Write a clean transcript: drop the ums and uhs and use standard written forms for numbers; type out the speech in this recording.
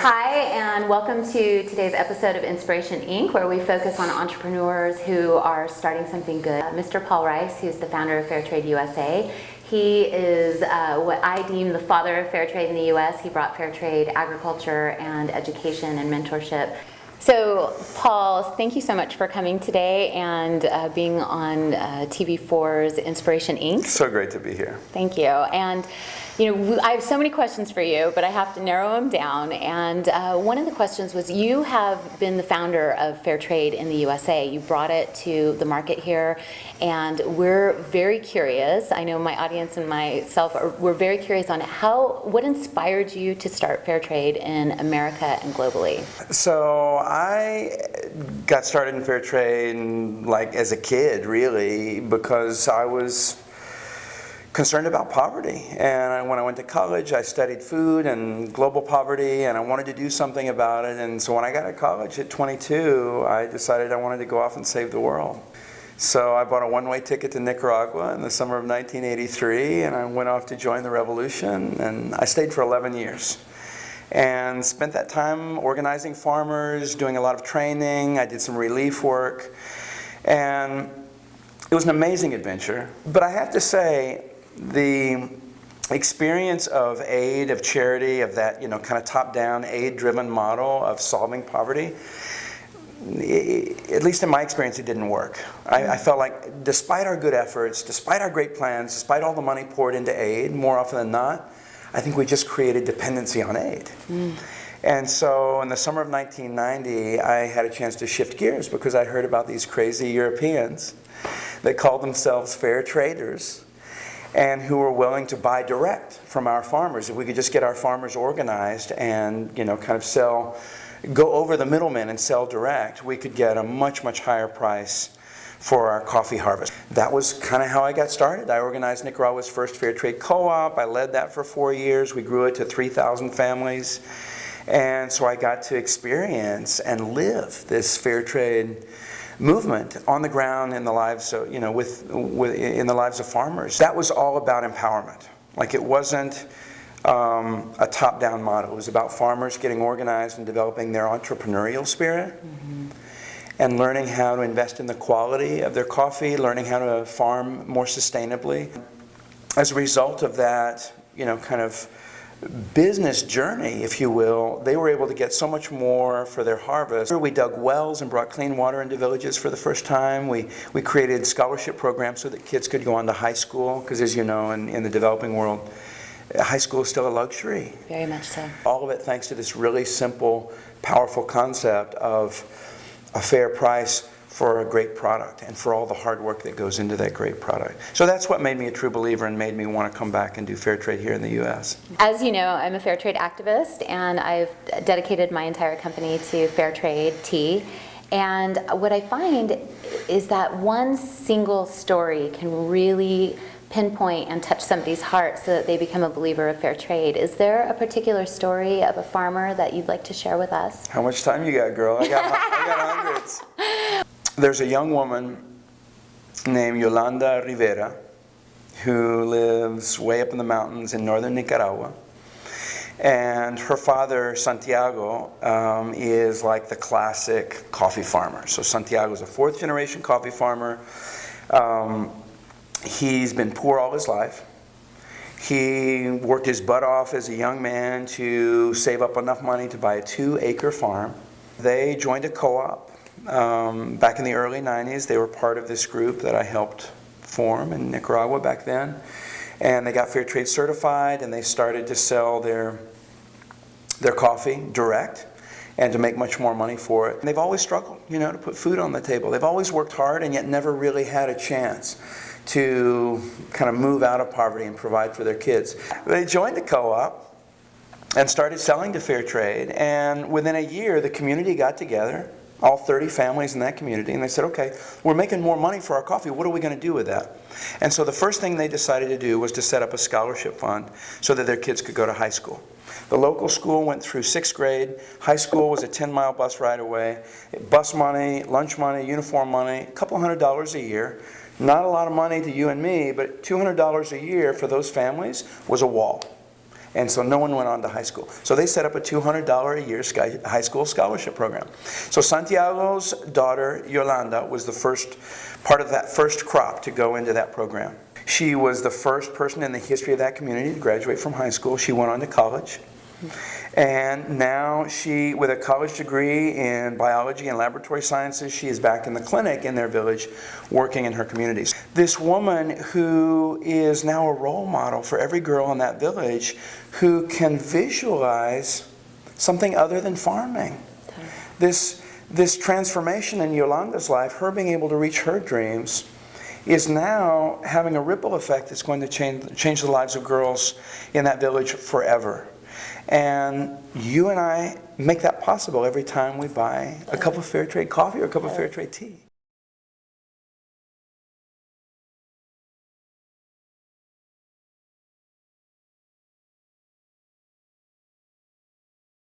Hi, and welcome to today's episode of Inspiration Inc., where we focus on entrepreneurs who are starting something good. Mr. Paul Rice, who's the founder of Fair Trade USA, he is what I deem the father of fair trade in the U.S. He brought fair trade, agriculture, and education and mentorship. So, Paul, thank you so much for coming today and being on TV4's Inspiration Inc. So great to be here. Thank you. And I have so many questions for you, but I have to narrow them down. And one of the questions was, you have been the founder of Fair Trade in the USA. You brought it to the market here, and we're very curious. I know my audience and myself we're very curious on what inspired you to start Fair Trade in America and globally. So I got started in Fair Trade as a kid, really, because I was concerned about poverty. And when I went to college, I studied food and global poverty, and I wanted to do something about it. And so when I got to college at 22, I decided I wanted to go off and save the world. So I bought a one-way ticket to Nicaragua in the summer of 1983, and I went off to join the revolution, and I stayed for 11 years. And spent that time organizing farmers, doing a lot of training. I did some relief work, and it was an amazing adventure. But I have to say, the experience of aid, of charity, of that kind of top-down, aid-driven model of solving poverty, at least in my experience, it didn't work. I felt like despite our good efforts, despite our great plans, despite all the money poured into aid, more often than not, I think we just created dependency on aid. And so in the summer of 1990, I had a chance to shift gears because I heard about these crazy Europeans that called themselves fair traders and who were willing to buy direct from our farmers. If we could just get our farmers organized and go over the middlemen and sell direct, we could get a much, much higher price for our coffee harvest. That was kind of how I got started. I organized Nicaragua's first fair trade co-op. I led that for 4 years. We grew it to 3,000 families. And so I got to experience and live this fair trade movement on the ground in the lives of, in the lives of farmers. That was all about empowerment. It wasn't a top-down model. It was about farmers getting organized and developing their entrepreneurial spirit, and learning how to invest in the quality of their coffee, learning how to farm more sustainably. As a result of that, kind of business journey, if you will, they were able to get so much more for their harvest. We dug wells and brought clean water into villages for the first time. We created scholarship programs so that kids could go on to high school, because as you know, in the developing world, high school is still a luxury. Very much so. All of it thanks to this really simple, powerful concept of a fair price for a great product and for all the hard work that goes into that great product. So that's what made me a true believer and made me want to come back and do fair trade here in the U.S. As you know, I'm a fair trade activist, and I've dedicated my entire company to fair trade tea. And what I find is that one single story can really pinpoint and touch somebody's heart so that they become a believer of fair trade. Is there a particular story of a farmer that you'd like to share with us? How much time you got, girl? I got hundreds. There's a young woman named Yolanda Rivera who lives way up in the mountains in northern Nicaragua. And her father, Santiago, is like the classic coffee farmer. So Santiago's a fourth-generation coffee farmer. He's been poor all his life. He worked his butt off as a young man to save up enough money to buy a 2-acre farm. They joined a co-op back in the early 90s. They were part of this group that I helped form in Nicaragua back then. And they got fair trade certified, and they started to sell their coffee direct and to make much more money for it. And they've always struggled, to put food on the table. They've always worked hard and yet never really had a chance to kind of move out of poverty and provide for their kids. They joined the co-op and started selling to fair trade, and within a year the community got together, all 30 families in that community, and they said, okay, we're making more money for our coffee, what are we going to do with that? And so the first thing they decided to do was to set up a scholarship fund so that their kids could go to high school. The local school went through 6th grade. High school was a 10-mile bus ride away. Bus money, lunch money, uniform money, a couple $100 a year. Not a lot of money to you and me, but $200 a year for those families was a wall. And so no one went on to high school. So they set up a $200 a year high school scholarship program. So Santiago's daughter, Yolanda, was the first part of that first crop to go into that program. She was the first person in the history of that community to graduate from high school. She went on to college. And now she, with a college degree in biology and laboratory sciences, she is back in the clinic in their village working in her communities. This woman who is now a role model for every girl in that village who can visualize something other than farming. This transformation in Yolanda's life, her being able to reach her dreams, is now having a ripple effect that's going to change the lives of girls in that village forever. And you and I make that possible every time we buy a cup of fair trade coffee or a cup of fair trade tea.